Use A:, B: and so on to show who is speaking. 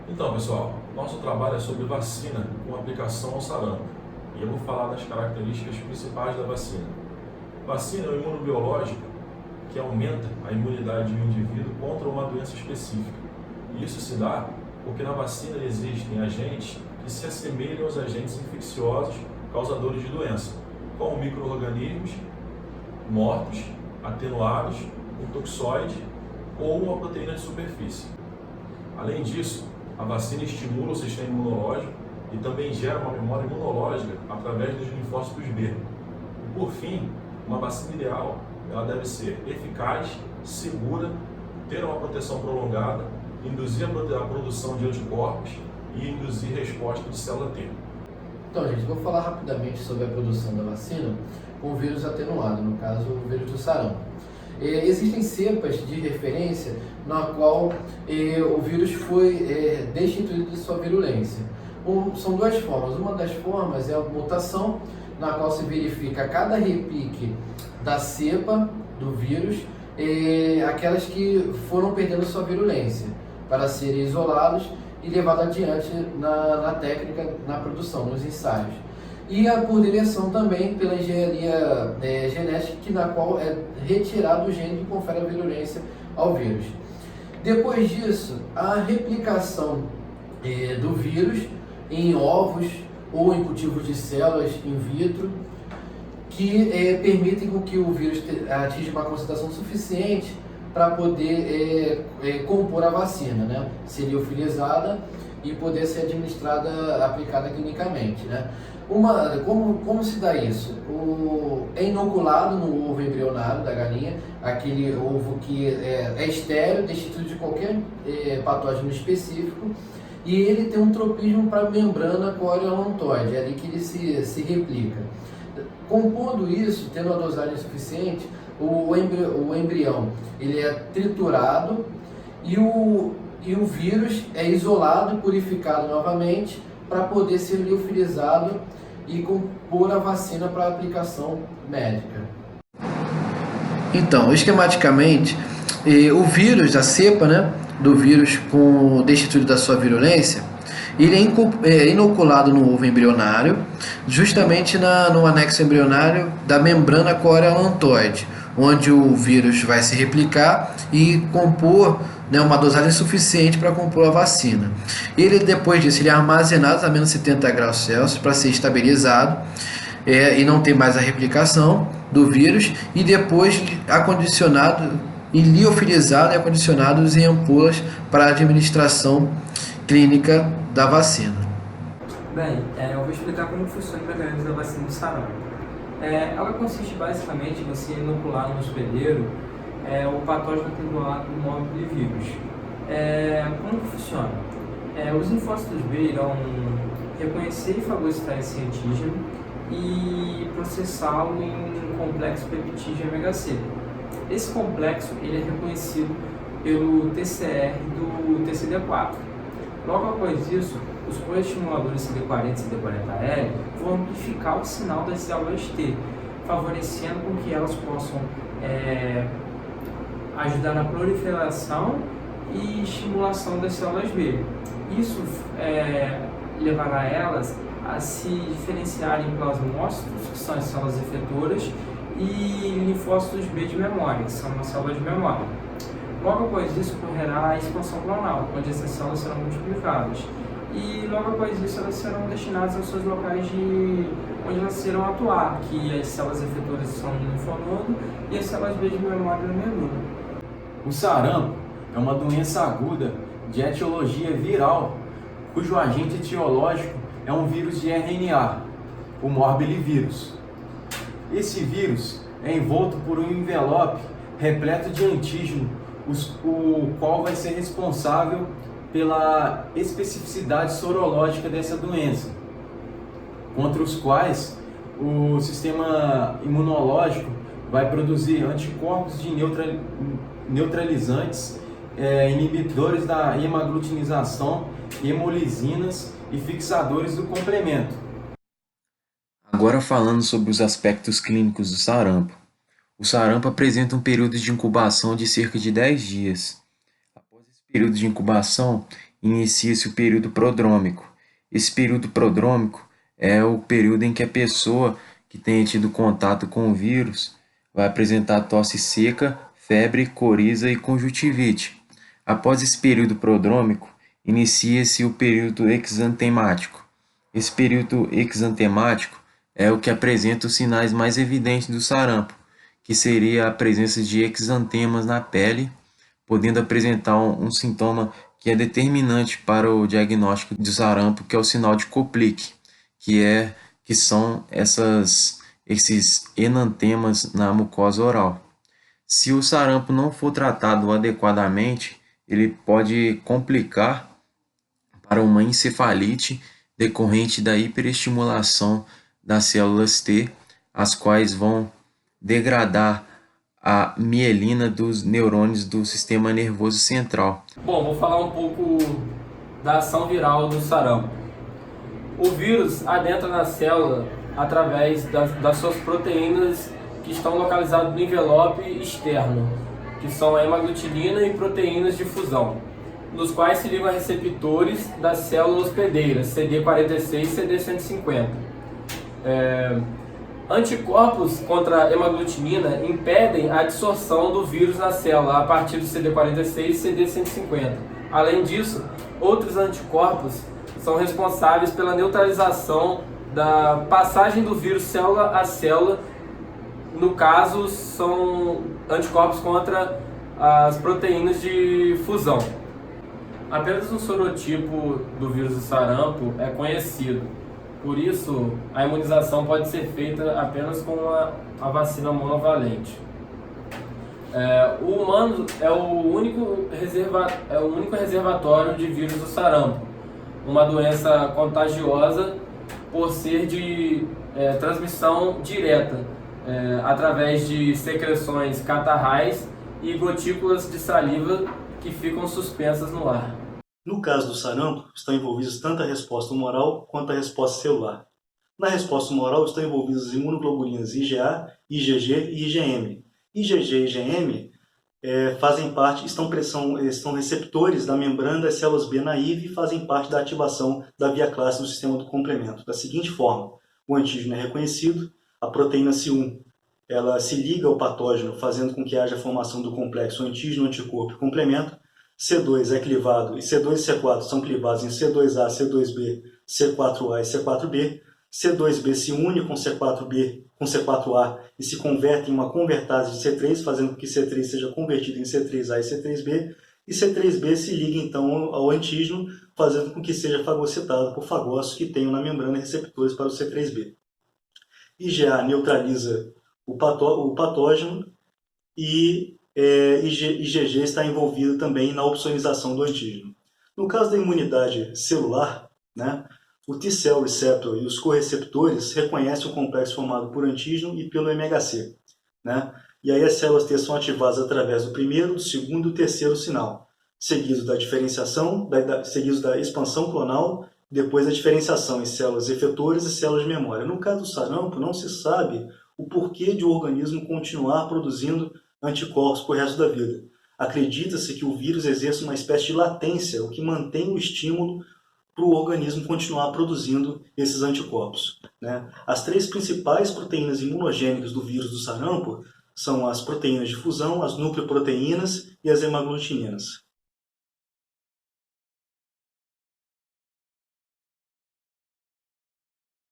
A: Então, pessoal, nosso trabalho é sobre vacina com aplicação ao sarampo. E eu vou falar das características principais da vacina. Vacina é um imunobiológico que aumenta a imunidade de um indivíduo contra uma doença específica. E isso se dá porque na vacina existem agentes que se assemelham aos agentes infecciosos causadores de doença, como micro-organismos mortos, atenuados, um toxoide ou uma proteína de superfície. Além disso, a vacina estimula o sistema imunológico e também gera uma memória imunológica através dos linfócitos B. E por fim, uma vacina ideal, ela deve ser eficaz, segura, ter uma proteção prolongada, induzir a produção de anticorpos e induzir resposta de célula T.
B: Então, gente, vou falar rapidamente sobre a produção da vacina com o vírus atenuado, no caso, o vírus do sarampo. Existem cepas de referência na qual o vírus foi destituído de sua virulência. São duas formas. Uma das formas é a mutação, na qual se verifica a cada repique da cepa do vírus, aquelas que foram perdendo sua virulência, para serem isolados e levados adiante na técnica, na produção, nos ensaios. E por direção também pela engenharia genética, na qual é retirado o gene que confere a virulência ao vírus. Depois disso, a replicação do vírus em ovos ou em cultivos de células in vitro, que permitem com que o vírus atinja uma concentração suficiente para poder compor a vacina, né? Ser liofilizada e poder ser administrada, aplicada clinicamente, né? Como se dá isso? É inoculado no ovo embrionário da galinha, aquele ovo que é estéril, destituído de qualquer patógeno específico, e ele tem um tropismo para a membrana coreoalontoide, é ali que ele se replica. Compondo isso, tendo a dosagem suficiente, o embrião ele é triturado e o vírus é isolado e purificado novamente para poder ser liofilizado e compor a vacina para aplicação médica. Então, esquematicamente, o vírus, a cepa, né, do vírus com destituído da sua virulência, ele é inoculado no ovo embrionário, justamente no anexo embrionário da membrana coreoalontoide, onde o vírus vai se replicar e compor, né, uma dosagem suficiente para compor a vacina. Ele, depois disso, ele é armazenado a menos 70 graus Celsius para ser estabilizado e não ter mais a replicação do vírus, e depois acondicionado e liofilizado e acondicionados em ampolas para administração clínica da vacina.
C: Bem, eu vou explicar como funciona o mecanismo da vacina do sarampo. Ela consiste basicamente em você inocular no hospedeiro o patógeno atenuado do móvel vírus. Como que funciona? Os linfócitos B irão reconhecer e fagocitar esse antígeno e processá-lo em um complexo peptídeo MHC. Esse complexo ele é reconhecido pelo TCR do TCD4. Logo após isso, os coestimuladores CD40 e CD40L vão amplificar o sinal das células T, favorecendo com que elas possam ajudar na proliferação e estimulação das células B. Isso levará elas a se diferenciarem em plasmócitos, que são as células efetoras, e linfócitos B de memória, que são as células de memória. Logo após isso, ocorrerá a expansão clonal, onde essas células serão multiplicadas. E logo após isso, elas serão destinadas aos seus locais onde elas serão atuar, que as células efetoras são no linfonodo e as células B de memória no medula.
D: O sarampo é uma doença aguda de etiologia viral, cujo agente etiológico é um vírus de RNA, o morbilivírus. Esse vírus é envolto por um envelope repleto de antígeno, o qual vai ser responsável pela especificidade sorológica dessa doença, contra os quais o sistema imunológico vai produzir anticorpos de neutralizantes, inibidores da hemaglutinização, hemolisinas e fixadores do complemento.
E: Agora falando sobre os aspectos clínicos do sarampo. O sarampo apresenta um período de incubação de cerca de 10 dias. Após esse período de incubação, inicia-se o período prodrômico. Esse período prodrômico é o período em que a pessoa que tenha tido contato com o vírus vai apresentar tosse seca, febre, coriza e conjuntivite. Após esse período prodrômico, inicia-se o período exantemático. Esse período exantemático é o que apresenta os sinais mais evidentes do sarampo, que seria a presença de exantemas na pele, podendo apresentar um sintoma que é determinante para o diagnóstico de sarampo, que é o sinal de Koplik, que são esses enantemas na mucosa oral. Se o sarampo não for tratado adequadamente, ele pode complicar para uma encefalite decorrente da hiperestimulação das células T, as quais vão degradar a mielina dos neurônios do sistema nervoso central.
C: Bom, vou falar um pouco da ação viral do sarampo. O vírus adentra na célula através das suas proteínas que estão localizadas no envelope externo, que são a hemaglutinina e proteínas de fusão, nos quais se ligam a receptores das células hospedeiras, CD46 e CD150. Anticorpos contra a hemaglutinina impedem a absorção do vírus na célula a partir do CD46 e CD150. Além disso, outros anticorpos são responsáveis pela neutralização da passagem do vírus célula a célula. No caso, são anticorpos contra as proteínas de fusão. Apenas um sorotipo do vírus do sarampo é conhecido. Por isso, a imunização pode ser feita apenas com a vacina monovalente. O humano é o único reservatório de vírus do sarampo, uma doença contagiosa por ser de transmissão direta, através de secreções catarrais e gotículas de saliva que ficam suspensas no ar.
F: No caso do sarampo, estão envolvidos tanto a resposta humoral quanto a resposta celular. Na resposta humoral estão envolvidas as imunoglobulinas IgA, IgG e IgM. IgG e IgM são receptores da membrana das células B naive e fazem parte da ativação da via classe do sistema do complemento. Da seguinte forma, o antígeno é reconhecido, a proteína C1 ela se liga ao patógeno, fazendo com que haja a formação do complexo antígeno-anticorpo e complemento. C2 é clivado e C2 e C4 são clivados em C2A, C2B, C4A e C4B. C2B se une com C4B, com C4A e se converte em uma convertase de C3, fazendo com que C3 seja convertido em C3A e C3B. E C3B se liga então ao antígeno, fazendo com que seja fagocitado por fagócitos que tenham na membrana receptores para o C3B. IgA neutraliza o patógeno e IgG está envolvido também na opsonização do antígeno. No caso da imunidade celular, o T-cell receptor e os correceptores reconhecem o complexo formado por antígeno e pelo MHC. E aí as células T são ativadas através do primeiro, do segundo e do terceiro sinal, seguido da diferenciação, seguido da expansão clonal, depois a diferenciação em células efetoras e células de memória. No caso do sarampo, não se sabe o porquê de o organismo continuar produzindo anticorpos por resto da vida. Acredita-se que o vírus exerce uma espécie de latência, o que mantém o estímulo para o organismo continuar produzindo esses anticorpos. As três principais proteínas imunogênicas do vírus do sarampo são as proteínas de fusão, as nucleoproteínas e as hemaglutininas.